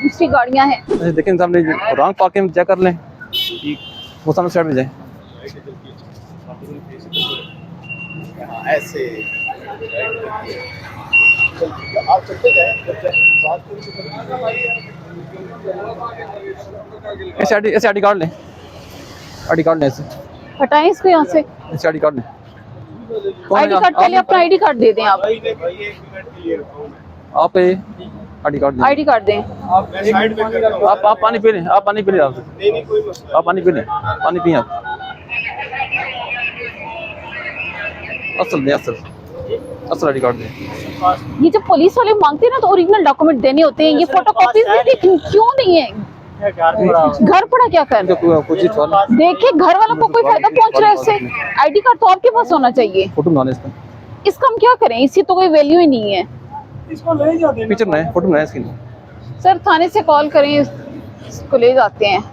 दूसरी गाड़ियां हैं। देखें सामने रॉन्ग पार्किंग चेक कर लें, वो सामने साइड में जाए। ऐसे आप चलते जाए ऐसे आईडी कार्ड लें, आईडी कार्ड लें, ऐसे हटाएं इसको यहाँ से। ऐसे आईडी कार्ड लें। आईडी कार्ड पहले अपना आईडी कार्ड दे दें। आप आईडी कार्ड दें। आईडी कार्ड दें। आप पानी पी लें, आप पानी पी लें, आप पानी पी लें, पानी पिए आप। असल दें, असल आईडी कार्ड दें। ये जब पुलिस वाले मांगते हैं ना तो ओरिजिनल डॉक्यूमेंट देने होते हैं, ये फोटोकॉपीज क्यों नहीं है? घर पड़ा क्या कर? देखिए घर वालों को कोई फायदा पहुंच रहा है इससे। आईडी कार्ड तो आपके पास होना चाहिए। फोटो बनाने इसका हम क्या करें? इसकी तो कोई वैल्यू ही नहीं है। इसको ले जाते हैं, पिक्चर बनाए, फोटो बनाए इसकी। सर थाने से कॉल करें, इसको ले जाते हैं।